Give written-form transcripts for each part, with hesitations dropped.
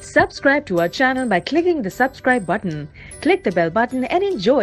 Subscribe to our channel by clicking the subscribe button. Click the bell button and enjoy.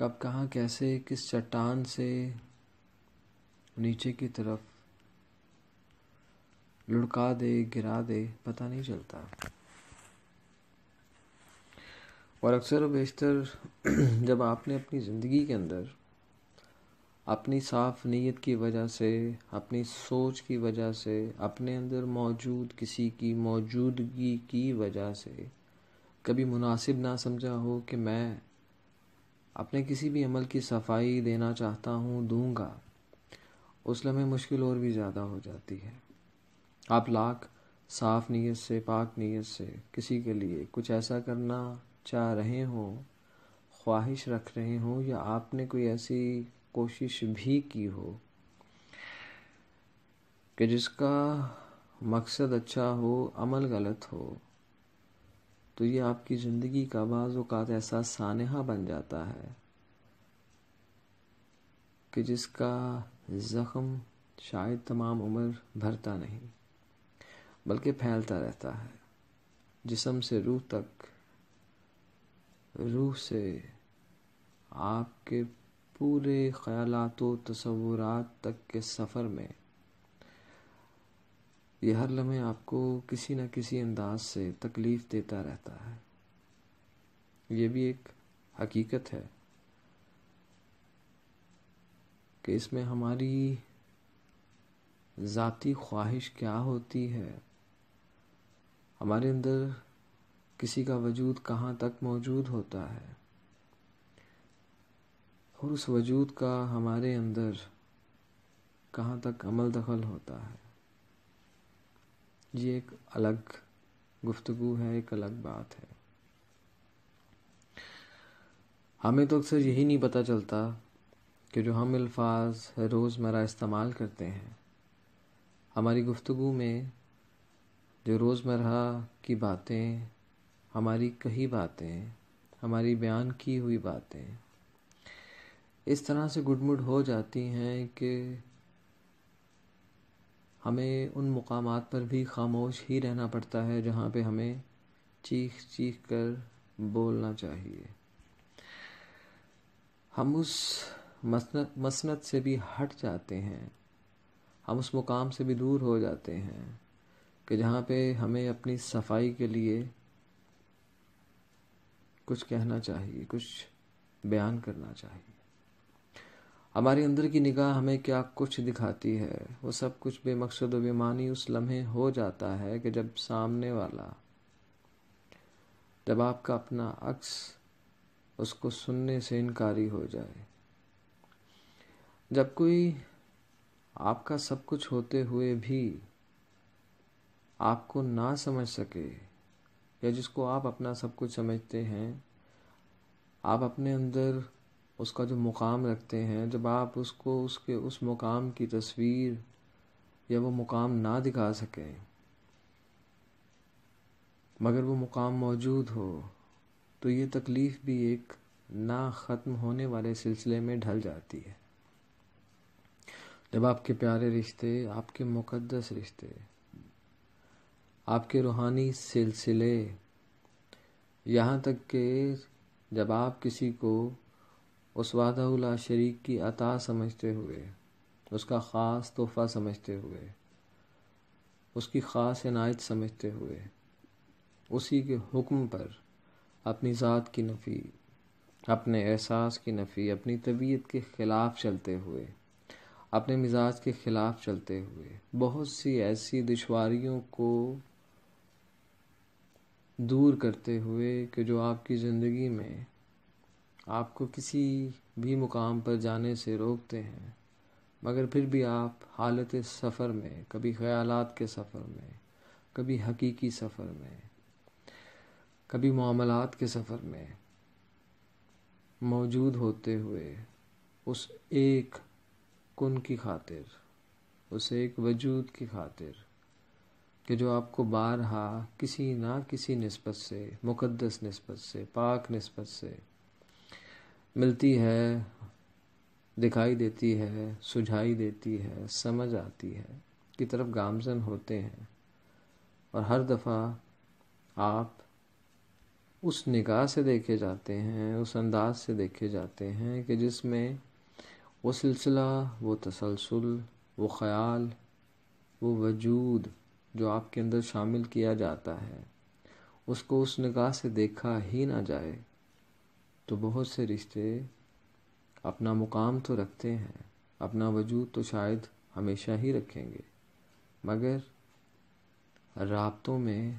کب کہاں کیسے کس چٹان سے نیچے کی طرف لڑکا دے گرا دے پتہ نہیں چلتا. اور اکثر و بیشتر جب آپ نے اپنی زندگی کے اندر اپنی صاف نیت کی وجہ سے، اپنی سوچ کی وجہ سے، اپنے اندر موجود کسی کی موجودگی کی وجہ سے کبھی مناسب نہ سمجھا ہو کہ میں اپنے کسی بھی عمل کی صفائی دینا چاہتا ہوں، دوں گا، اس لمحے مشکل اور بھی زیادہ ہو جاتی ہے. آپ لاکھ صاف نیت سے، پاک نیت سے کسی کے لیے کچھ ایسا کرنا چاہ رہے ہوں، خواہش رکھ رہے ہوں، یا آپ نے کوئی ایسی کوشش بھی کی ہو کہ جس کا مقصد اچھا ہو، عمل غلط ہو، تو یہ آپ کی زندگی کا بعض اوقات ایسا سانحہ بن جاتا ہے کہ جس کا زخم شاید تمام عمر بھرتا نہیں، بلکہ پھیلتا رہتا ہے، جسم سے روح تک، روح سے آپ کے پورے خیالات و تصورات تک کے سفر میں یہ ہر لمحے آپ کو کسی نہ کسی انداز سے تکلیف دیتا رہتا ہے. یہ بھی ایک حقیقت ہے کہ اس میں ہماری ذاتی خواہش کیا ہوتی ہے، ہمارے اندر کسی کا وجود کہاں تک موجود ہوتا ہے، اور اس وجود کا ہمارے اندر کہاں تک عمل دخل ہوتا ہے. یہ ایک الگ گفتگو ہے، ایک الگ بات ہے. ہمیں تو اکثر یہی نہیں پتہ چلتا کہ جو ہم الفاظ روزمرہ استعمال کرتے ہیں، ہماری گفتگو میں جو روزمرہ کی باتیں، ہماری کہی باتیں، ہماری بیان کی ہوئی باتیں اس طرح سے گڈمڈ ہو جاتی ہیں کہ ہمیں ان مقامات پر بھی خاموش ہی رہنا پڑتا ہے جہاں پہ ہمیں چیخ چیخ کر بولنا چاہیے. ہم اس مسند سے بھی ہٹ جاتے ہیں، ہم اس مقام سے بھی دور ہو جاتے ہیں کہ جہاں پہ ہمیں اپنی صفائی کے لیے کچھ کہنا چاہیے، کچھ بیان کرنا چاہیے. ہمارے اندر کی نگاہ ہمیں کیا کچھ دکھاتی ہے، وہ سب کچھ بے مقصد و بے معنی اس لمحے ہو جاتا ہے کہ جب سامنے والا، جب آپ کا اپنا عکس اس کو سننے سے انکاری ہو جائے، جب کوئی آپ کا سب کچھ ہوتے ہوئے بھی آپ کو نہ سمجھ سکے، یا جس کو آپ اپنا سب کچھ سمجھتے ہیں، آپ اپنے اندر اس کا جو مقام رکھتے ہیں، جب آپ اس کو اس مقام کی تصویر یا وہ مقام نہ دکھا سکیں مگر وہ مقام موجود ہو، تو یہ تکلیف بھی ایک نہ ختم ہونے والے سلسلے میں ڈھل جاتی ہے. جب آپ کے پیارے رشتے، آپ کے مقدس رشتے، آپ کے روحانی سلسلے، یہاں تک کہ جب آپ کسی کو اس وحدہ لا شریک کی عطا سمجھتے ہوئے، اس کا خاص تحفہ سمجھتے ہوئے، اس کی خاص عنایت سمجھتے ہوئے، اسی کے حکم پر اپنی ذات کی نفی، اپنے احساس کی نفی، اپنی طبیعت کے خلاف چلتے ہوئے، اپنے مزاج کے خلاف چلتے ہوئے، بہت سی ایسی دشواریوں کو دور کرتے ہوئے کہ جو آپ کی زندگی میں آپ کو کسی بھی مقام پر جانے سے روکتے ہیں، مگر پھر بھی آپ حالت سفر میں، کبھی خیالات کے سفر میں، کبھی حقیقی سفر میں، کبھی معاملات کے سفر میں موجود ہوتے ہوئے اس ایک کن کی خاطر، اس ایک وجود کی خاطر کہ جو آپ کو بارہا کسی نہ کسی نسبت سے، مقدس نسبت سے، پاک نسبت سے ملتی ہے، دکھائی دیتی ہے، سجھائی دیتی ہے، سمجھ آتی ہے، کی طرف گامزن ہوتے ہیں. اور ہر دفعہ آپ اس نگاہ سے دیکھے جاتے ہیں، اس انداز سے دیکھے جاتے ہیں کہ جس میں وہ سلسلہ، وہ تسلسل، وہ خیال، وہ وجود جو آپ کے اندر شامل کیا جاتا ہے، اس کو اس نگاہ سے دیکھا ہی نہ جائے تو بہت سے رشتے اپنا مقام تو رکھتے ہیں، اپنا وجود تو شاید ہمیشہ ہی رکھیں گے، مگر رابطوں میں،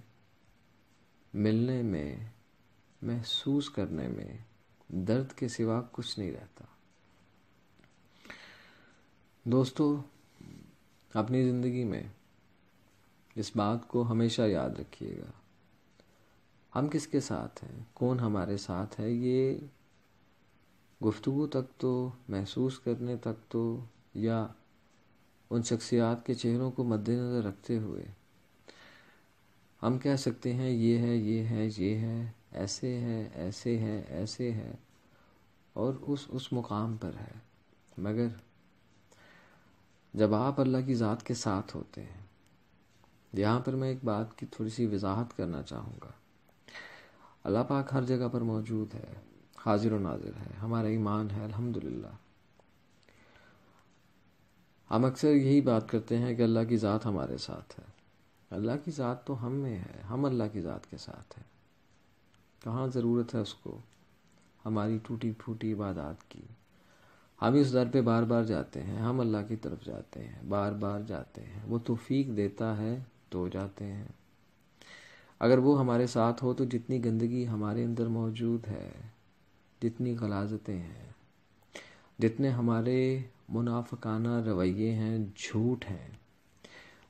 ملنے میں، محسوس کرنے میں درد کے سوا کچھ نہیں رہتا۔ دوستو، اپنی زندگی میں اس بات کو ہمیشہ یاد رکھیے گا، ہم کس کے ساتھ ہیں، کون ہمارے ساتھ ہے، یہ گفتگو تک تو، محسوس کرنے تک تو، یا ان شخصیات کے چہروں کو مد نظر رکھتے ہوئے ہم کہہ سکتے ہیں یہ ہے، یہ ہے، یہ ہے، ایسے ہے، ایسے ہے، ایسے ہے، اور اس مقام پر ہے، مگر جب آپ اللہ کی ذات کے ساتھ ہوتے ہیں، یہاں پر میں ایک بات کی تھوڑی سی وضاحت کرنا چاہوں گا۔ اللہ پاک ہر جگہ پر موجود ہے، حاضر و ناظر ہے، ہمارا ایمان ہے الحمدللہ۔ ہم اکثر یہی بات کرتے ہیں کہ اللہ کی ذات ہمارے ساتھ ہے۔ اللہ کی ذات تو ہم میں ہے، ہم اللہ کی ذات کے ساتھ ہیں۔ کہاں ضرورت ہے اس کو ہماری ٹوٹی پھوٹی عبادات کی؟ ہم اس در پہ بار بار جاتے ہیں، ہم اللہ کی طرف جاتے ہیں، بار بار جاتے ہیں، وہ توفیق دیتا ہے تو جاتے ہیں۔ اگر وہ ہمارے ساتھ ہو تو جتنی گندگی ہمارے اندر موجود ہے، جتنی غلاظتیں ہیں، جتنے ہمارے منافقانہ رویے ہیں، جھوٹ ہیں،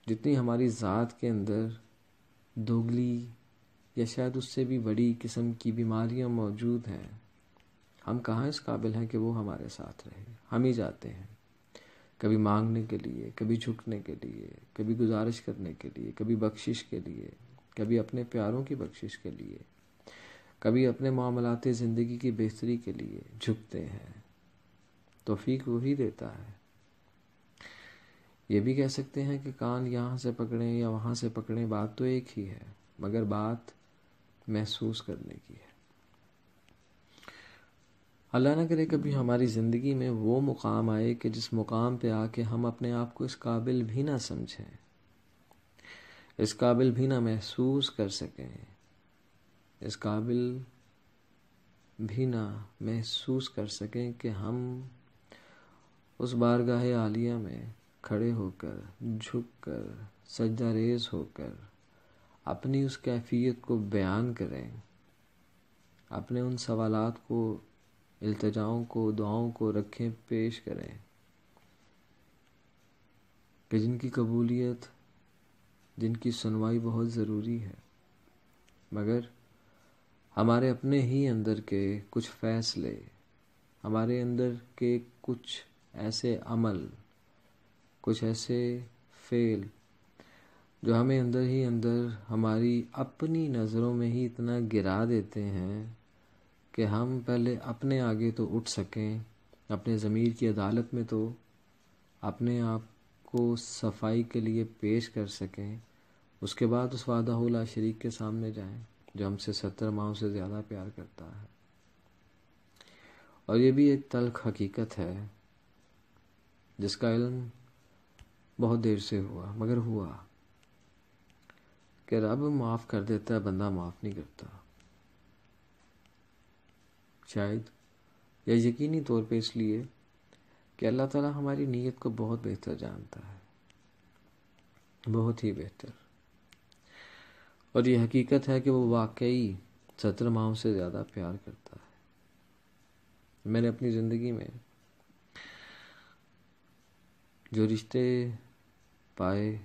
جتنی ہماری ذات کے اندر دوگلی یا شاید اس سے بھی بڑی قسم کی بیماریاں موجود ہیں، ہم کہاں اس قابل ہیں کہ وہ ہمارے ساتھ رہے؟ ہم ہی جاتے ہیں، کبھی مانگنے کے لیے، کبھی جھکنے کے لیے، کبھی گزارش کرنے کے لیے، کبھی بخشش کے لیے، کبھی اپنے پیاروں کی بخشش کے لیے، کبھی اپنے معاملات زندگی کی بہتری کے لیے جھکتے ہیں۔ توفیق وہی دیتا ہے۔ یہ بھی کہہ سکتے ہیں کہ کان یہاں سے پکڑیں یا وہاں سے پکڑیں، بات تو ایک ہی ہے، مگر بات محسوس کرنے کی ہے۔ اللہ نہ کرے کبھی ہماری زندگی میں وہ مقام آئے کہ جس مقام پہ آ کے ہم اپنے آپ کو اس قابل بھی نہ سمجھیں، اس قابل بھی نہ محسوس کر سکیں، اس قابل بھی نہ محسوس کر سکیں کہ ہم اس بارگاہ عالیہ میں کھڑے ہو کر، جھک کر، سجدہ ریز ہو کر اپنی اس کیفیت کو بیان کریں، اپنے ان سوالات کو، التجاؤں کو، دعاؤں کو رکھیں، پیش کریں کہ جن کی قبولیت، جن کی سنوائی بہت ضروری ہے، مگر ہمارے اپنے ہی اندر کے کچھ فیصلے، ہمارے اندر کے کچھ ایسے عمل، کچھ ایسے فعل جو ہمیں اندر ہی اندر ہماری اپنی نظروں میں ہی اتنا گرا دیتے ہیں کہ ہم پہلے اپنے آگے تو اٹھ سکیں، اپنے ضمیر کی عدالت میں تو اپنے آپ کو صفائی کے لیے پیش کر سکیں، اس کے بعد اس وحدہ لا شریک کے سامنے جائیں جو ہم سے 70 ماہوں سے زیادہ پیار کرتا ہے۔ اور یہ بھی ایک تلخ حقیقت ہے جس کا علم بہت دیر سے ہوا، مگر ہوا کہ رب معاف کر دیتا ہے، بندہ معاف نہیں کرتا۔ شاید یا یقینی طور پہ اس لیے کہ اللہ تعالیٰ ہماری نیت کو بہت بہتر جانتا ہے، بہت ہی بہتر۔ اور یہ حقیقت ہے کہ وہ واقعی 70 ماہوں سے زیادہ پیار کرتا ہے۔ میں نے اپنی زندگی میں جو رشتے پائے،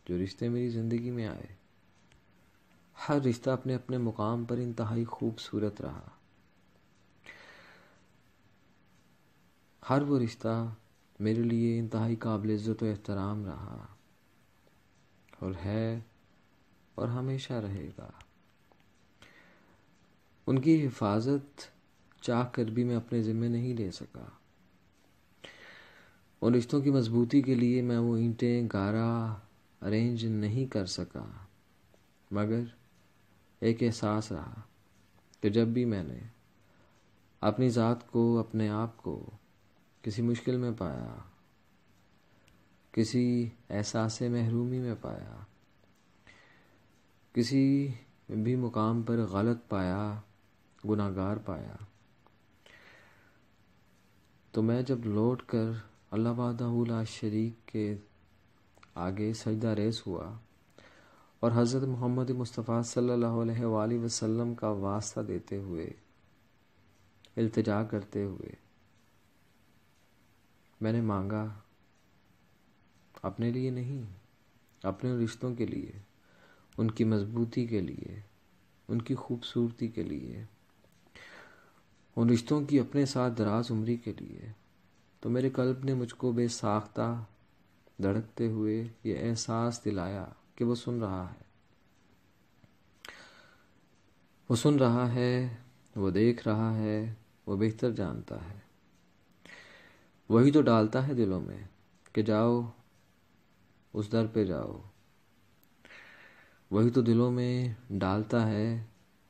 جو رشتے میری زندگی میں آئے، ہر رشتہ اپنے اپنے مقام پر انتہائی خوبصورت رہا۔ ہر وہ رشتہ میرے لیے انتہائی قابل عزت و احترام رہا، اور ہے، اور ہمیشہ رہے گا۔ ان کی حفاظت چاہ کر بھی میں اپنے ذمہ نہیں لے سکا۔ ان رشتوں کی مضبوطی کے لیے میں وہ اینٹیں گارا ارینج نہیں کر سکا، مگر ایک احساس رہا کہ جب بھی میں نے اپنی ذات کو، اپنے آپ کو کسی مشکل میں پایا، کسی احساس محرومی میں پایا، کسی بھی مقام پر غلط پایا، گناہگار پایا، تو میں جب لوٹ کر اللہ وحدہ لا شریک کے آگے سجدہ ریز ہوا اور حضرت محمد مصطفیٰ صلی اللہ علیہ وآلہ وسلم کا واسطہ دیتے ہوئے، التجا کرتے ہوئے میں نے مانگا، اپنے لیے نہیں، اپنے رشتوں کے لیے، ان کی مضبوطی کے لیے، ان کی خوبصورتی کے لیے، ان رشتوں کی اپنے ساتھ دراز عمری کے لیے، تو میرے قلب نے مجھ کو بے ساختہ دھڑکتے ہوئے یہ احساس دلایا کہ وہ سن رہا ہے، وہ سن رہا ہے، وہ دیکھ رہا ہے، وہ بہتر جانتا ہے۔ وہی تو ڈالتا ہے دلوں میں کہ جاؤ، اس در پہ جاؤ۔ وہی تو دلوں میں ڈالتا ہے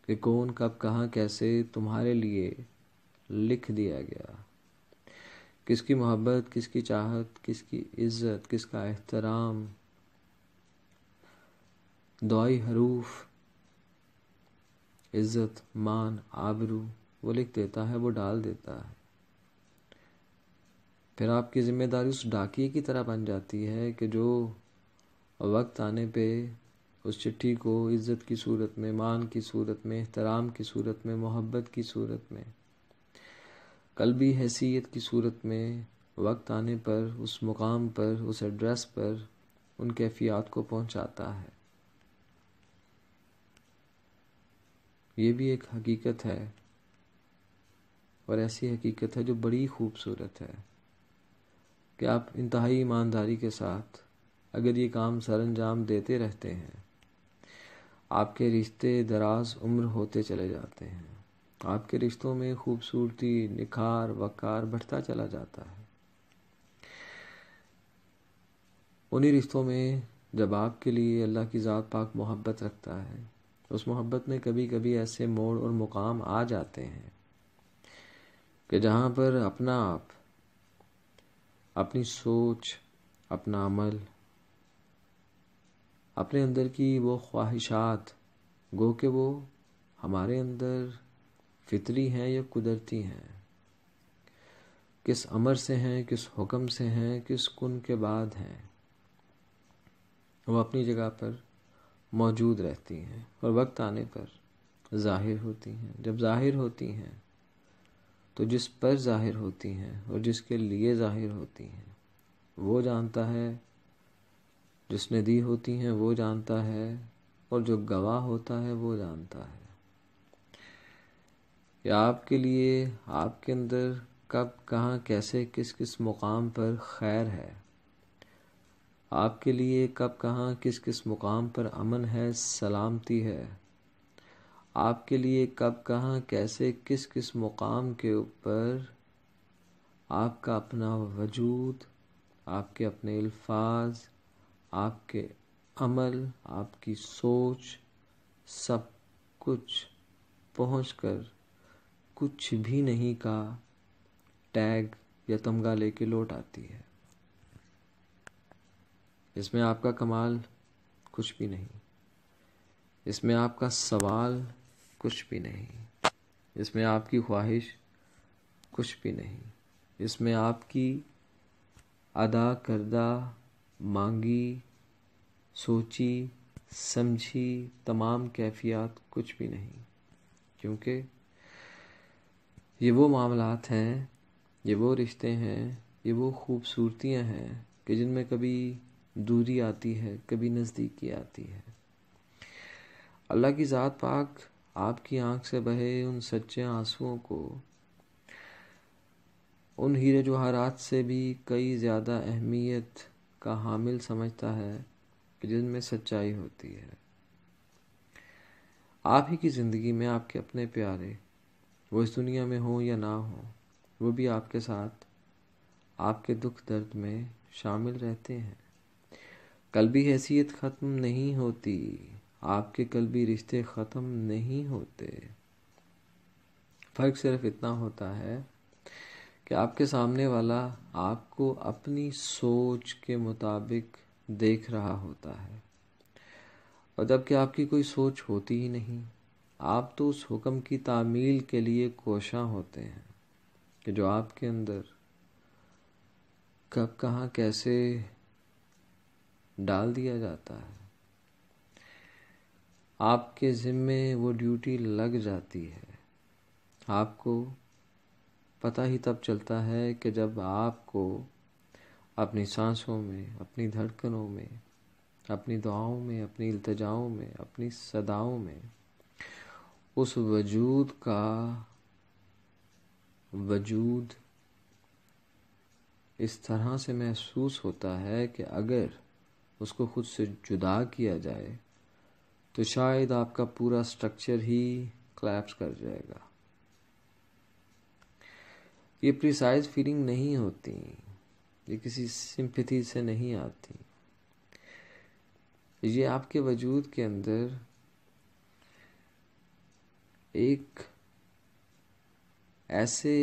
کہ کون، کب، کہاں، کیسے تمہارے لیے لکھ دیا گیا، کس کی محبت، کس کی چاہت، کس کی عزت، کس کا احترام، دعائی حروف، عزت، مان، آبرو وہ لکھ دیتا ہے، وہ ڈال دیتا ہے۔ پھر آپ کی ذمہ داری اس ڈاکیے کی طرح بن جاتی ہے کہ جو وقت آنے پہ اس چٹھی کو عزت کی صورت میں، مان کی صورت میں، احترام کی صورت میں، محبت کی صورت میں، قلبی حیثیت کی صورت میں، وقت آنے پر اس مقام پر، اس ایڈریس پر ان کیفیات کو پہنچاتا ہے۔ یہ بھی ایک حقیقت ہے، اور ایسی حقیقت ہے جو بڑی خوبصورت ہے کہ آپ انتہائی ایمانداری کے ساتھ اگر یہ کام سر انجام دیتے رہتے ہیں، آپ کے رشتے دراز عمر ہوتے چلے جاتے ہیں، آپ کے رشتوں میں خوبصورتی، نکھار، وقار بڑھتا چلا جاتا ہے۔ انہی رشتوں میں جب آپ کے لیے اللہ کی ذات پاک محبت رکھتا ہے، اس محبت میں کبھی کبھی ایسے موڑ اور مقام آ جاتے ہیں کہ جہاں پر اپنا آپ، اپنی سوچ، اپنا عمل، اپنے اندر کی وہ خواہشات، گو کہ وہ ہمارے اندر فطری ہیں یا قدرتی ہیں، کس امر سے ہیں، کس حکم سے ہیں، کس کن کے بعد ہیں، وہ اپنی جگہ پر موجود رہتی ہیں اور وقت آنے پر ظاہر ہوتی ہیں۔ جب ظاہر ہوتی ہیں تو جس پر ظاہر ہوتی ہیں اور جس کے لیے ظاہر ہوتی ہیں وہ جانتا ہے، جس نے دی ہوتی ہیں وہ جانتا ہے، اور جو گواہ ہوتا ہے وہ جانتا ہے کہ آپ کے لیے، آپ کے اندر کب، کہاں، کیسے، کس کس مقام پر خیر ہے، آپ کے لیے کب، کہاں، کس کس مقام پر امن ہے، سلامتی ہے، آپ کے لیے کب، کہاں، کیسے، کس کس مقام کے اوپر آپ کا اپنا وجود، آپ کے اپنے الفاظ، آپ کے عمل، آپ کی سوچ، سب کچھ پہنچ کر کچھ بھی نہیں کا ٹیگ یا تمغہ لے کے لوٹ آتی ہے۔ اس میں آپ کا کمال کچھ بھی نہیں، اس میں آپ کا سوال کچھ بھی نہیں، اس میں آپ کی خواہش کچھ بھی نہیں، اس میں آپ کی ادا کردہ، مانگی، سوچی، سمجھی تمام کیفیات کچھ بھی نہیں، کیونکہ یہ وہ معاملات ہیں، یہ وہ رشتے ہیں، یہ وہ خوبصورتیاں ہیں کہ جن میں کبھی دوری آتی ہے، کبھی نزدیکی آتی ہے۔ اللہ کی ذات پاک آپ کی آنکھ سے بہے ان سچے آنسوؤں کو ان ہیرے جواہرات سے بھی کئی زیادہ اہمیت کا حامل سمجھتا ہے کہ جن میں سچائی ہوتی ہے۔ آپ ہی کی زندگی میں آپ کے اپنے پیارے، وہ اس دنیا میں ہوں یا نہ ہوں، وہ بھی آپ کے ساتھ آپ کے دکھ درد میں شامل رہتے ہیں۔ قلبی حیثیت ختم نہیں ہوتی، آپ کے قلبی رشتے ختم نہیں ہوتے. فرق صرف اتنا ہوتا ہے کہ آپ کے سامنے والا آپ کو اپنی سوچ کے مطابق دیکھ رہا ہوتا ہے، اور جب کہ آپ کی کوئی سوچ ہوتی ہی نہیں. آپ تو اس حکم کی تعمیل کے لیے کوشاں ہوتے ہیں کہ جو آپ کے اندر کب کہاں کیسے ڈال دیا جاتا ہے. آپ کے ذمے وہ ڈیوٹی لگ جاتی ہے. آپ کو پتہ ہی تب چلتا ہے کہ جب آپ کو اپنی سانسوں میں، اپنی دھڑکنوں میں، اپنی دعاؤں میں، اپنی التجاؤں میں، اپنی صداؤں میں اس وجود کا وجود اس طرح سے محسوس ہوتا ہے کہ اگر اس کو خود سے جدا کیا جائے تو شاید آپ کا پورا سٹرکچر ہی کلیپس کر جائے گا. یہ پریسائز فیلنگ نہیں ہوتی، یہ کسی سمپتھی سے نہیں آتی. یہ آپ کے وجود کے اندر ایک ایسے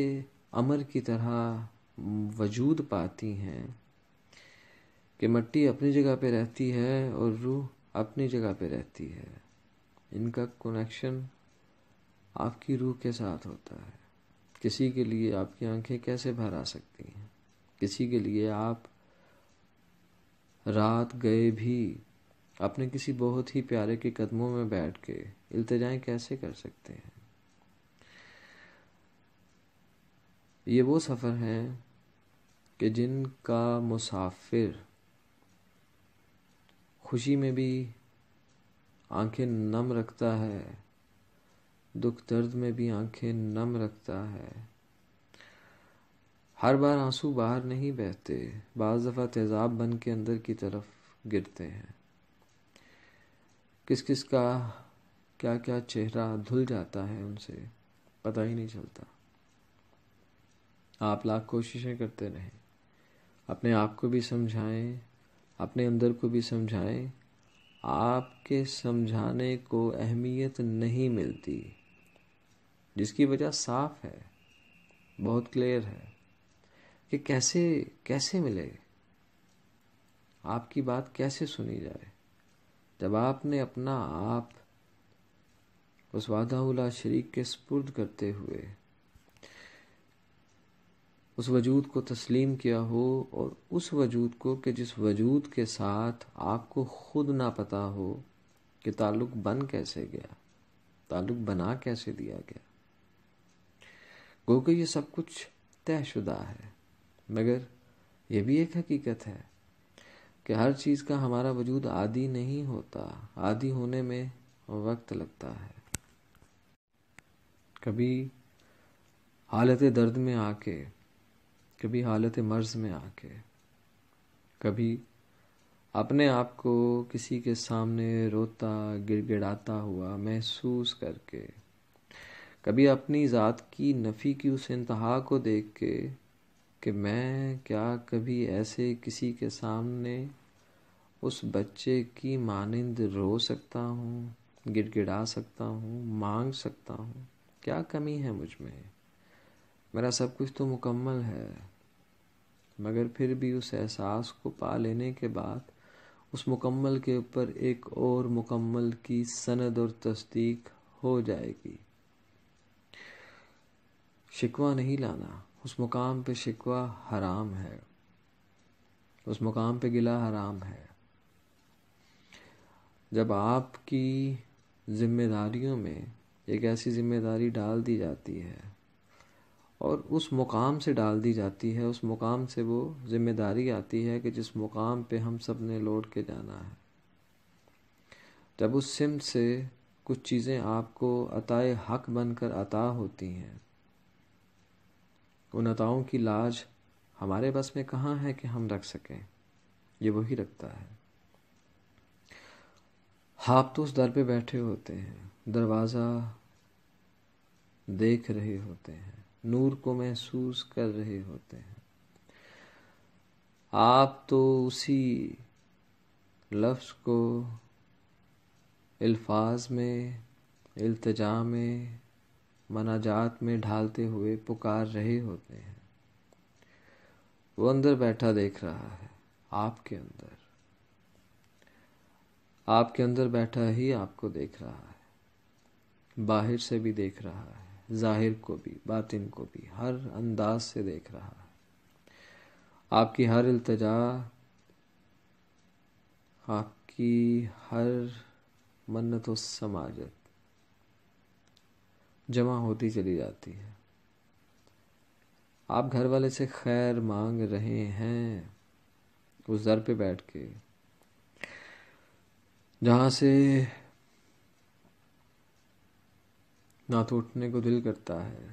امر کی طرح وجود پاتی ہیں کہ مٹی اپنی جگہ پہ رہتی ہے اور روح اپنی جگہ پہ رہتی ہے. ان کا کنیکشن آپ کی روح کے ساتھ ہوتا ہے. کسی کے لیے آپ کی آنکھیں کیسے بھر آ سکتی ہیں، کسی کے لیے آپ رات گئے بھی اپنے کسی بہت ہی پیارے کے قدموں میں بیٹھ کے التجائیں کیسے کر سکتے ہیں. یہ وہ سفر ہیں کہ جن کا مسافر خوشی میں بھی آنکھیں نم رکھتا ہے، دکھ درد میں بھی آنکھیں نم رکھتا ہے. ہر بار آنسو باہر نہیں بہتے، بعض دفعہ تیزاب بن کے اندر کی طرف گرتے ہیں. کس کس کا کیا کیا چہرہ دھل جاتا ہے ان سے پتہ ہی نہیں چلتا. آپ لاکھ کوششیں کرتے رہیں، اپنے آپ کو بھی سمجھائیں، اپنے اندر کو بھی سمجھائیں. آپ کے سمجھانے کو اہمیت نہیں ملتی، جس کی وجہ صاف ہے، بہت کلیئر ہے کہ کیسے ملے، آپ کی بات کیسے سنی جائے جب آپ نے اپنا آپ اس وحدہ لا شریک کے سپرد کرتے ہوئے اس وجود کو تسلیم کیا ہو، اور اس وجود کو کہ جس وجود کے ساتھ آپ کو خود نہ پتا ہو کہ تعلق بن کیسے گیا، تعلق بنا کیسے دیا گیا. گو کہ یہ سب کچھ طے شدہ ہے، مگر یہ بھی ایک حقیقت ہے کہ ہر چیز کا ہمارا وجود عادی نہیں ہوتا، عادی ہونے میں وقت لگتا ہے. کبھی حالت درد میں آ کے، کبھی حالت مرض میں آ کے، کبھی اپنے آپ کو کسی کے سامنے روتا گڑ گڑاتا ہوا محسوس کر کے، کبھی اپنی ذات کی نفی کی اس انتہا کو دیکھ کے کہ میں کیا کبھی ایسے کسی کے سامنے اس بچے کی مانند رو سکتا ہوں، گڑ گڑا سکتا ہوں، مانگ سکتا ہوں. کیا کمی ہے مجھ میں، میرا سب کچھ تو مکمل ہے. مگر پھر بھی اس احساس کو پا لینے کے بعد اس مکمل کے اوپر ایک اور مکمل کی سند اور تصدیق ہو جائے گی. شکوہ نہیں لانا، اس مقام پہ شکوہ حرام ہے، اس مقام پہ گلہ حرام ہے. جب آپ کی ذمہ داریوں میں ایک ایسی ذمہ داری ڈال دی جاتی ہے اور اس مقام سے ڈال دی جاتی ہے، اس مقام سے وہ ذمہ داری آتی ہے کہ جس مقام پہ ہم سب نے لوٹ کے جانا ہے. جب اس سمت سے کچھ چیزیں آپ کو عطائے حق بن کر عطا ہوتی ہیں، ان عطاؤں کی لاج ہمارے بس میں کہاں ہے کہ ہم رکھ سکیں، یہ وہی رکھتا ہے. آپ تو اس در پہ بیٹھے ہوتے ہیں، دروازہ دیکھ رہے ہوتے ہیں، نور کو محسوس کر رہے ہوتے ہیں. آپ تو اسی لفظ کو الفاظ میں، التجا میں، مناجات میں ڈھالتے ہوئے پکار رہے ہوتے ہیں۔ وہ اندر بیٹھا دیکھ رہا ہے، آپ کے اندر، آپ کے اندر بیٹھا ہی آپ کو دیکھ رہا ہے، باہر سے بھی دیکھ رہا ہے، ظاہر کو بھی، باطن کو بھی، ہر انداز سے دیکھ رہا ہے۔ آپ کی ہر التجا، آپ کی ہر منت و سماجت جمع ہوتی چلی جاتی ہے۔ آپ گھر والے سے خیر مانگ رہے ہیں اس در پہ بیٹھ کے، جہاں سے نہ تو اٹھنے کو دل کرتا ہے،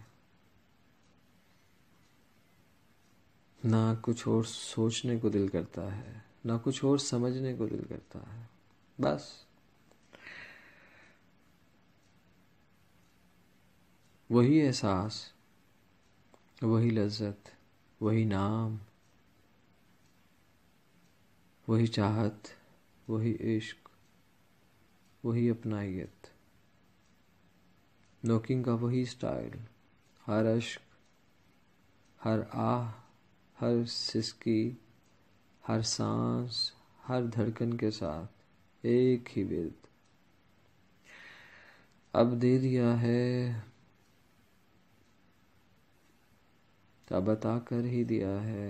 نہ کچھ اور سوچنے کو دل کرتا ہے، نہ کچھ اور سمجھنے کو دل کرتا ہے، بس وہی احساس، وہی لذت، وہی نام، وہی چاہت، وہی عشق، وہی اپنائیت، نوکنگ کا وہی سٹائل، ہر اشک، ہر آہ، ہر سسکی، ہر سانس، ہر دھڑکن کے ساتھ ایک ہی ورد۔ اب دے دیا ہے، اب عطا کر ہی دیا ہے،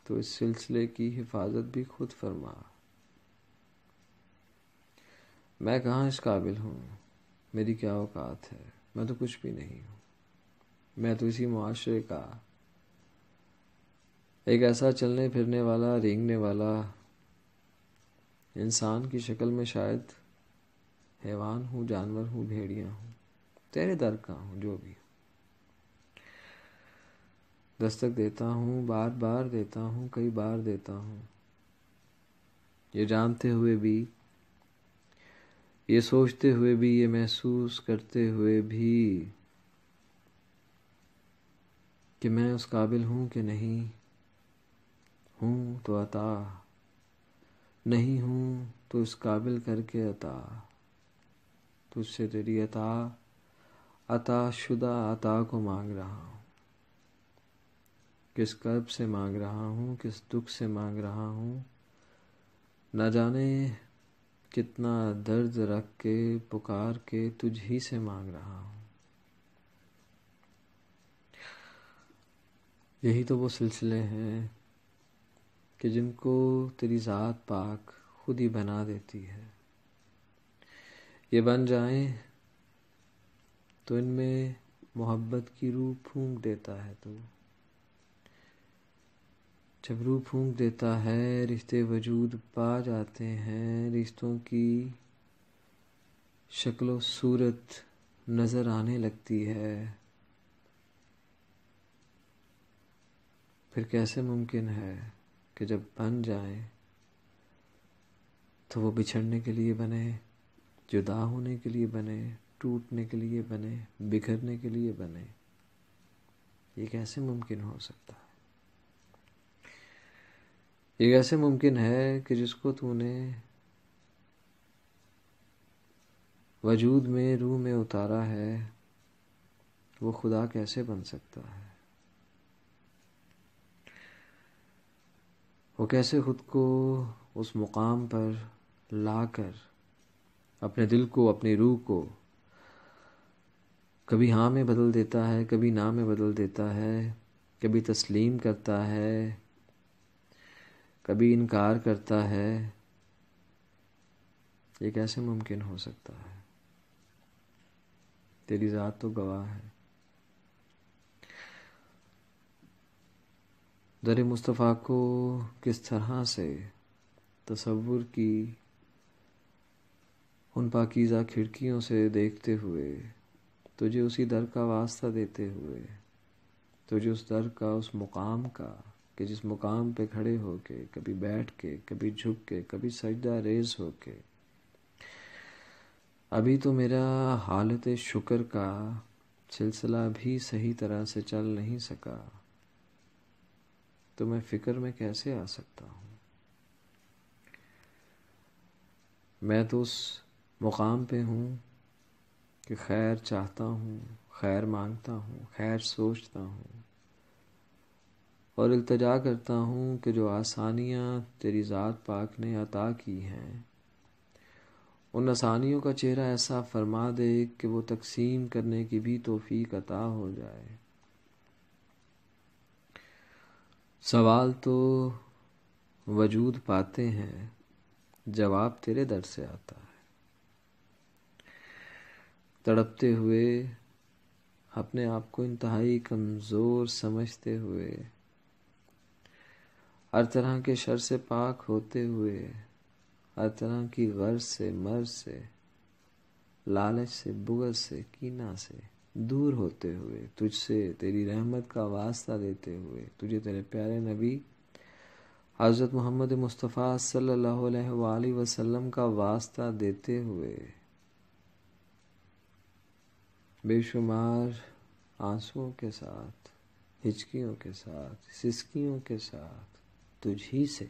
تو اس سلسلے کی حفاظت بھی خود فرما۔ میں کہاں اس قابل ہوں، میری کیا اوقات ہے، میں تو کچھ بھی نہیں ہوں، میں تو اسی معاشرے کا ایک ایسا چلنے پھرنے والا، رینگنے والا انسان کی شکل میں شاید حیوان ہوں، جانور ہوں، بھیڑیا ہوں، تیرے در کا ہوں، جو بھی ہوں۔ دستک دیتا ہوں، بار بار دیتا ہوں، کئی بار دیتا ہوں، یہ جانتے ہوئے بھی، یہ سوچتے ہوئے بھی، یہ محسوس کرتے ہوئے بھی کہ میں اس قابل ہوں کہ نہیں ہوں، تو عطا، نہیں ہوں تو اس قابل کر کے عطا، تجھ سے تیری عطا شدہ عطا کو مانگ رہا ہوں، کس کرب سے مانگ رہا ہوں، کس دکھ سے مانگ رہا ہوں، نہ جانے کتنا درد رکھ کے، پکار کے تجھ ہی سے مانگ رہا ہوں۔ یہی تو وہ سلسلے ہیں کہ جن کو تیری ذات پاک خود ہی بنا دیتی ہے۔ یہ بن جائیں تو ان میں محبت کی روح پھونک دیتا ہے، تو جب روح پھونک دیتا ہے، رشتے وجود پا جاتے ہیں، رشتوں کی شکل و صورت نظر آنے لگتی ہے، پھر کیسے ممکن ہے کہ جب بن جائیں تو وہ بچھڑنے کے لیے بنے، جدا ہونے کے لیے بنے، ٹوٹنے کے لیے بنے، بکھرنے کے لیے بنے؟ یہ کیسے ممکن ہو سکتا ہے؟ یہ کیسے ممکن ہے کہ جس کو تو نے وجود میں، روح میں اتارا ہے، وہ خدا کیسے بن سکتا ہے؟ وہ کیسے خود کو اس مقام پر لا کر اپنے دل کو، اپنی روح کو کبھی ہاں میں بدل دیتا ہے، کبھی نہ میں بدل دیتا ہے، کبھی تسلیم کرتا ہے، کبھی انکار کرتا ہے؟ یہ کیسے ممکن ہو سکتا ہے؟ تیری ذات تو گواہ ہے۔ در مصطفیٰ کو کس طرح سے تصور کی ان پاکیزہ کھڑکیوں سے دیکھتے ہوئے، تجھے اسی در کا واسطہ دیتے ہوئے، تجھے اس در کا، اس مقام کا، کہ جس مقام پہ کھڑے ہو کے، کبھی بیٹھ کے، کبھی جھک کے، کبھی سجدہ ریز ہو کے، ابھی تو میرا حالت شکر کا سلسلہ بھی صحیح طرح سے چل نہیں سکا، تو میں فکر میں کیسے آ سکتا ہوں؟ میں تو اس مقام پہ ہوں کہ خیر چاہتا ہوں، خیر مانگتا ہوں، خیر سوچتا ہوں، اور التجا کرتا ہوں کہ جو آسانیاں تیری ذات پاک نے عطا کی ہیں، ان آسانیوں کا چہرہ ایسا فرما دے کہ وہ تقسیم کرنے کی بھی توفیق عطا ہو جائے۔ سوال تو وجود پاتے ہیں، جواب تیرے در سے آتا ہے۔ تڑپتے ہوئے، اپنے آپ کو انتہائی کمزور سمجھتے ہوئے، ہر طرح کے شر سے پاک ہوتے ہوئے، ہر طرح کی غرض سے، مرض سے، لالچ سے، بغض سے، کینہ سے دور ہوتے ہوئے، تجھ سے تیری رحمت کا واسطہ دیتے ہوئے، تجھے تیرے پیارے نبی حضرت محمد مصطفیٰ صلی اللہ علیہ وآلہ وسلم کا واسطہ دیتے ہوئے، بے شمار آنسوؤں کے ساتھ، ہچکیوں کے ساتھ، سسکیوں کے ساتھ تجھ ہی سے،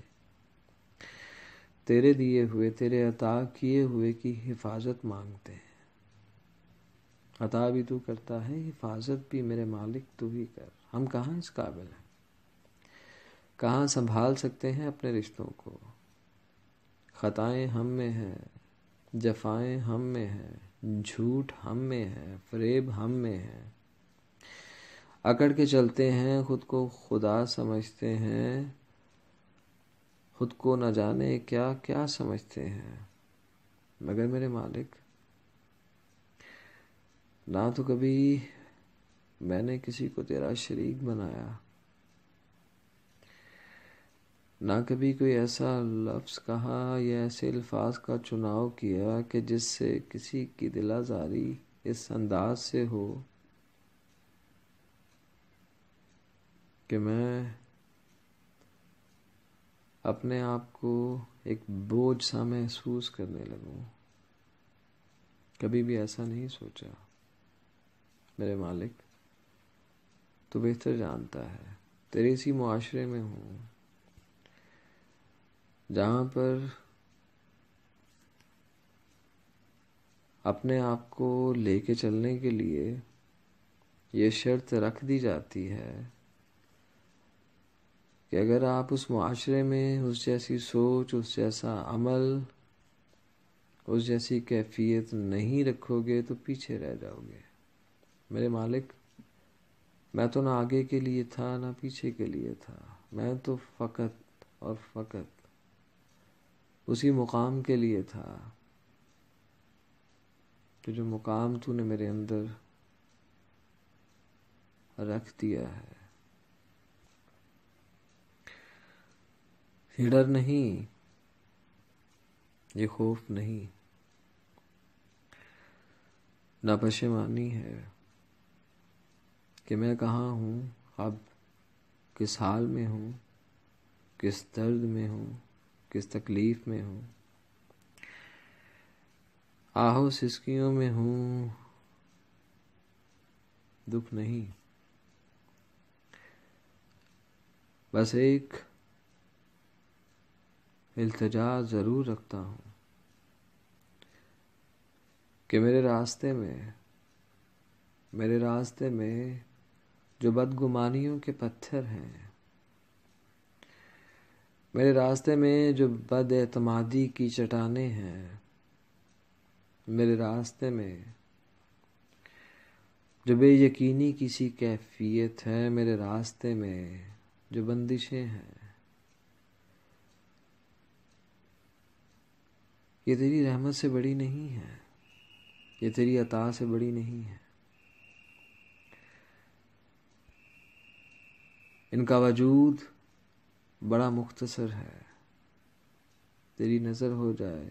تیرے دیے ہوئے، تیرے عطا کیے ہوئے کی حفاظت مانگتے ہیں۔ عطا بھی تو کرتا ہے، حفاظت بھی میرے مالک تو ہی کر۔ ہم کہاں اس قابل ہیں؟ کہاں سنبھال سکتے ہیں اپنے رشتوں کو؟ خطائیں ہم میں ہیں، جفائیں ہم میں ہیں، جھوٹ ہم میں ہے، فریب ہم میں ہے، اکڑ کے چلتے ہیں، خود کو خدا سمجھتے ہیں، خود کو نہ جانے کیا کیا سمجھتے ہیں، مگر میرے مالک، نہ تو کبھی میں نے کسی کو تیرا شریک بنایا، نہ کبھی کوئی ایسا لفظ کہا یا ایسے الفاظ کا چناؤ کیا کہ جس سے کسی کی دل آزاری اس انداز سے ہو کہ میں اپنے آپ کو ایک بوجھ سا محسوس کرنے لگوں۔ کبھی بھی ایسا نہیں سوچا میرے مالک، تو بہتر جانتا ہے، تیرے اسی معاشرے میں ہوں جہاں پر اپنے آپ کو لے کے چلنے کے لیے یہ شرط رکھ دی جاتی ہے کہ اگر آپ اس معاشرے میں اس جیسی سوچ، اس جیسا عمل، اس جیسی کیفیت نہیں رکھو گے تو پیچھے رہ جاؤ گے۔ میرے مالک، میں تو نہ آگے کے لیے تھا نہ پیچھے کے لیے تھا، میں تو فقط اور فقط اسی مقام کے لیے تھا کہ جو مقام تو نے میرے اندر رکھ دیا ہے۔ یہ ڈر نہیں، یہ خوف نہیں، نہ پشیمانی ہے کہ میں کہاں ہوں، اب کس حال میں ہوں، کس درد میں ہوں، کس تکلیف میں ہوں، آہو سسکیوں میں ہوں، دکھ نہیں، بس ایک التجا ضرور رکھتا ہوں کہ میرے راستے میں جو بدگمانیوں کے پتھر ہیں، میرے راستے میں جو بد اعتمادی کی چٹانیں ہیں، میرے راستے میں جو بے یقینی کی سی کیفیت ہے، میرے راستے میں جو بندشیں ہیں، یہ تیری رحمت سے بڑی نہیں ہے، یہ تیری عطا سے بڑی نہیں ہے۔ ان کا وجود بڑا مختصر ہے، تیری نظر ہو جائے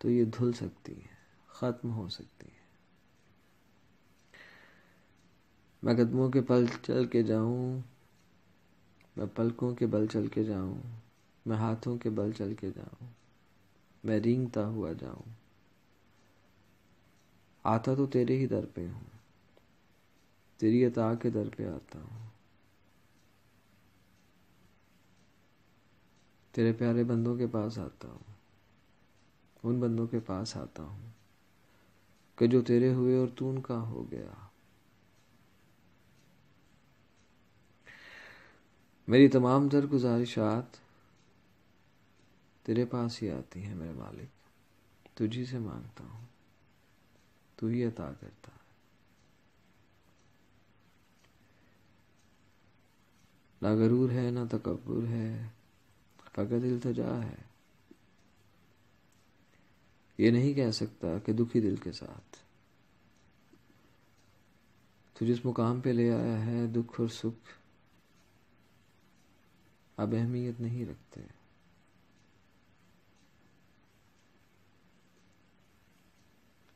تو یہ دھل سکتی ہے، ختم ہو سکتی ہے۔ میں قدموں کے پل چل کے جاؤں، میں پلکوں کے بل چل کے جاؤں، میں ہاتھوں کے بل چل کے جاؤں، میں رینگتا ہوا جاؤں، آتا تو تیرے ہی در پہ ہوں، تیری عطا کے در پہ آتا ہوں، تیرے پیارے بندوں کے پاس آتا ہوں، ان بندوں کے پاس آتا ہوں کہ جو تیرے ہوئے اور تو ان کا ہو گیا۔ میری تمام تر گزارشات تیرے پاس ہی آتی ہیں میرے مالک، تجھی سے مانگتا ہوں، تو ہی عطا کرتا ہے۔ نہ غرور ہے نہ تکبر ہے، فقط التجا ہے۔ یہ نہیں کہہ سکتا کہ دکھی دل کے ساتھ تو جس مقام پہ لے آیا ہے، دکھ اور سکھ اب اہمیت نہیں رکھتے۔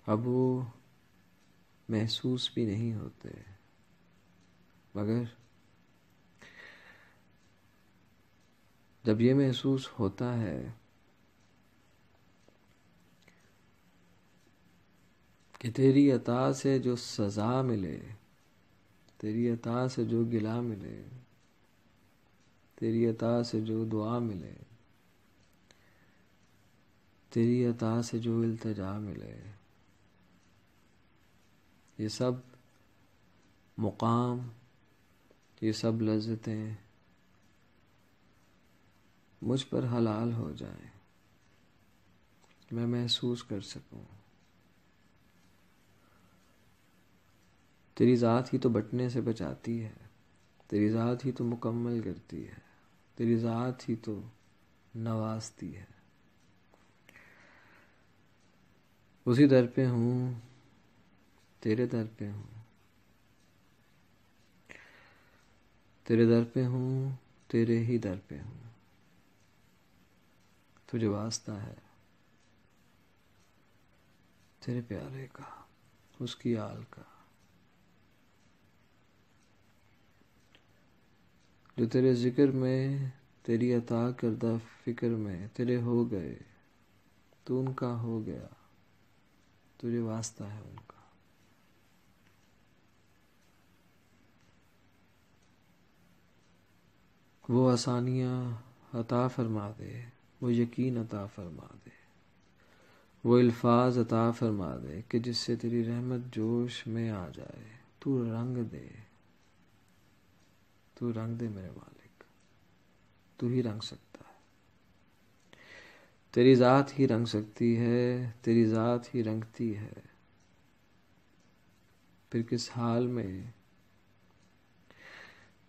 اب وہ محسوس بھی نہیں ہوتے، مگر جب یہ محسوس ہوتا ہے کہ تیری عطا سے جو سزا ملے، تیری عطا سے جو گلہ ملے، تیری عطا سے جو دعا ملے، تیری عطا سے جو التجا ملے، یہ سب مقام، یہ سب لذتیں مجھ پر حلال ہو جائیں، میں محسوس کر سکوں۔ تیری ذات ہی تو بٹنے سے بچاتی ہے، تیری ذات ہی تو مکمل کرتی ہے، تیری ذات ہی تو نوازتی ہے۔ اسی در پہ ہوں، تیرے در پہ ہوں، تیرے در پہ ہوں، تیرے ہی در پہ ہوں۔ تجھے واسطہ ہے تیرے پیارے کا، اس کی آل کا، جو تیرے ذکر میں، تیری عطا کردہ فکر میں تیرے ہو گئے، تو ان کا ہو گیا، تجھے واسطہ ہے ان کا۔ وہ آسانیاں عطا فرما دے، وہ یقین عطا فرما دے، وہ الفاظ عطا فرما دے کہ جس سے تیری رحمت جوش میں آ جائے۔ تو رنگ دے، تو رنگ دے میرے مالک، تو ہی رنگ سکتا ہے۔ تیری ذات ہی رنگ سکتی ہے، تیری ذات ہی رنگتی ہے۔ پھر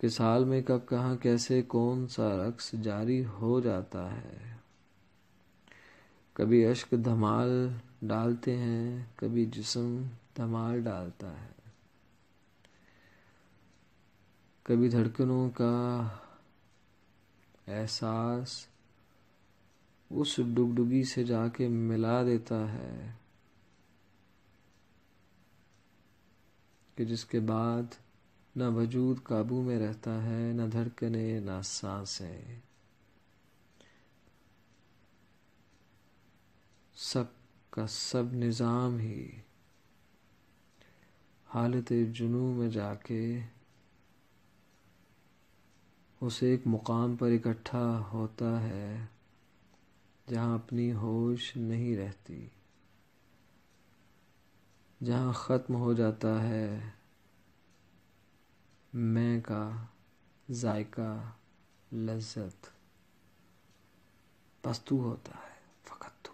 کس حال میں کب کہاں کیسے کون سا رقص جاری ہو جاتا ہے۔ کبھی اشک دھمال ڈالتے ہیں، کبھی جسم دھمال ڈالتا ہے، کبھی دھڑکنوں کا احساس اس ڈگڈگی سے جا کے ملا دیتا ہے کہ جس کے بعد نہ وجود قابو میں رہتا ہے، نہ دھڑکنیں نہ سانسیں، سب کا سب نظام ہی حالت جنوں میں جا کے اس ایک مقام پر اکٹھا ہوتا ہے جہاں اپنی ہوش نہیں رہتی، جہاں ختم ہو جاتا ہے میں کا ذائقہ، لذت، بس تو ہوتا ہے، فقط تو،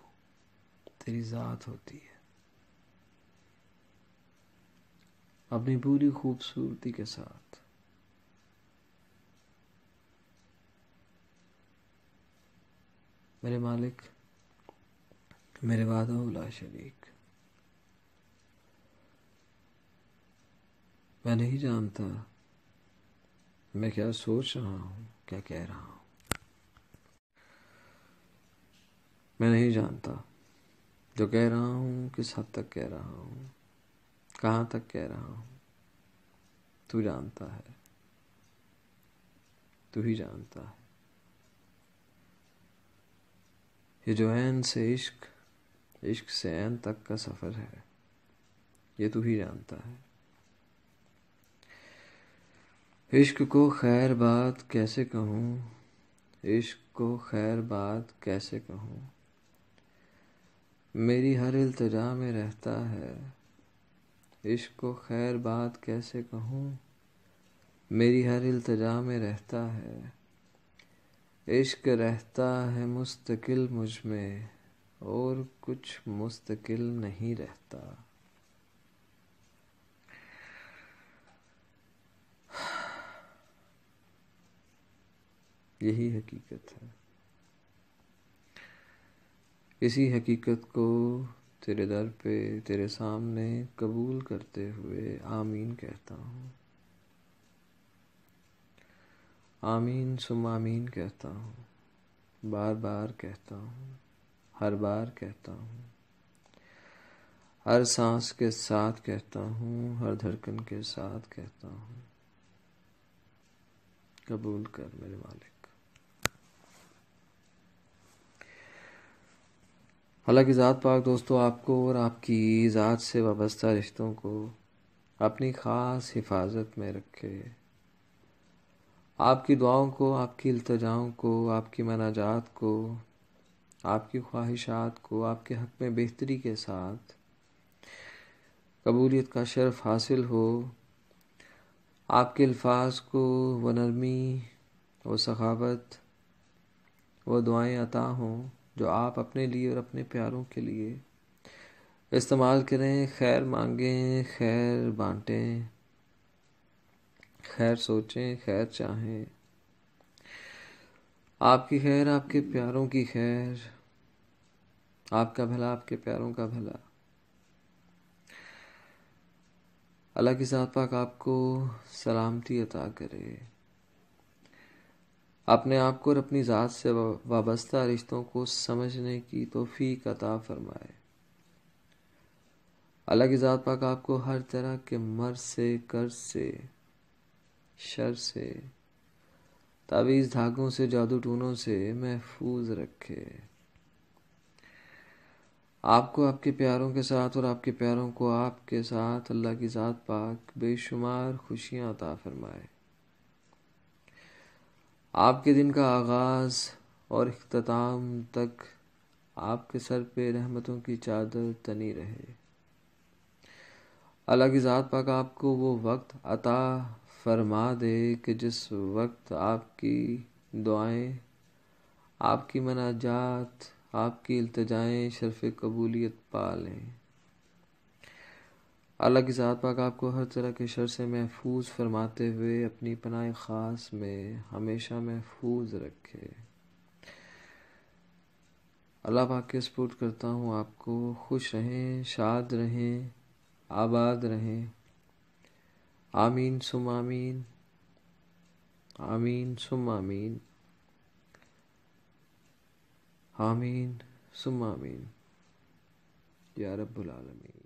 تیری ذات ہوتی ہے اپنی پوری خوبصورتی کے ساتھ۔ میرے مالک، میرے وحدہ لا شریک، میں نہیں جانتا میں کیا سوچ رہا ہوں، کیا کہہ رہا ہوں۔ میں نہیں جانتا جو کہہ رہا ہوں کس حد تک کہہ رہا ہوں، کہاں تک کہہ رہا ہوں۔ تو جانتا ہے، تو ہی جانتا ہے۔ یہ جو عین سے عشق، عشق سے عین تک کا سفر ہے، یہ تو ہی جانتا ہے۔ عشق کو خیر بات کیسے کہوں، عشق کو خیر بات کیسے کہوں، میری ہر التجا میں رہتا ہے، عشق کو خیر بات کیسے کہوں، میری ہر التجا میں رہتا ہے، عشق رہتا ہے مستقل مجھ میں، اور کچھ مستقل نہیں رہتا۔ یہی حقیقت ہے۔ اسی حقیقت کو تیرے در پہ تیرے سامنے قبول کرتے ہوئے آمین کہتا ہوں، آمین ثم آمین کہتا ہوں، بار بار کہتا ہوں، ہر بار کہتا ہوں، ہر سانس کے ساتھ کہتا ہوں، ہر دھڑکن کے ساتھ کہتا ہوں، قبول کر میرے مالک۔ اللہ کی ذات پاک دوستو آپ کو اور آپ کی ذات سے وابستہ رشتوں کو اپنی خاص حفاظت میں رکھے، آپ کی دعاؤں کو، آپ کی التجاؤں کو، آپ کی مناجات کو، آپ کی خواہشات کو آپ کے حق میں بہتری کے ساتھ قبولیت کا شرف حاصل ہو، آپ کے الفاظ کو وہ نرمی، وہ سخاوت، وہ دعائیں عطا ہوں جو آپ اپنے لیے اور اپنے پیاروں کے لیے استعمال کریں، خیر مانگیں، خیر بانٹیں، خیر سوچیں، خیر چاہیں، آپ کی خیر، آپ کے پیاروں کی خیر، آپ کا بھلا، آپ کے پیاروں کا بھلا۔ اللہ کی ذات پاک آپ کو سلامتی عطا کرے، اپنے آپ کو اور اپنی ذات سے وابستہ رشتوں کو سمجھنے کی توفیق عطا فرمائے۔ اللہ کی ذات پاک آپ کو ہر طرح کے مرض سے، قرض سے، شر سے، تعویذ دھاگوں سے، جادو ٹونوں سے محفوظ رکھے، آپ کو آپ کے پیاروں کے ساتھ اور آپ کے پیاروں کو آپ کے ساتھ اللہ کی ذات پاک بے شمار خوشیاں عطا فرمائے، آپ کے دن کا آغاز اور اختتام تک آپ کے سر پہ رحمتوں کی چادر تنی رہے، اللہ کی ذات پاک آپ کو وہ وقت عطا فرما دے کہ جس وقت آپ کی دعائیں، آپ کی مناجات، آپ کی التجائیں شرف قبولیت پا لیں، اللہ کی ذات پاک آپ کو ہر طرح کے شر سے محفوظ فرماتے ہوئے اپنی پناہ خاص میں ہمیشہ محفوظ رکھے۔ اللہ پاک کے سپورٹ کرتا ہوں آپ کو، خوش رہیں، شاد رہیں، آباد رہیں، آمین ثم آمین، آمین ثم آمین، آمین ثم آمین، یا رب العالمین۔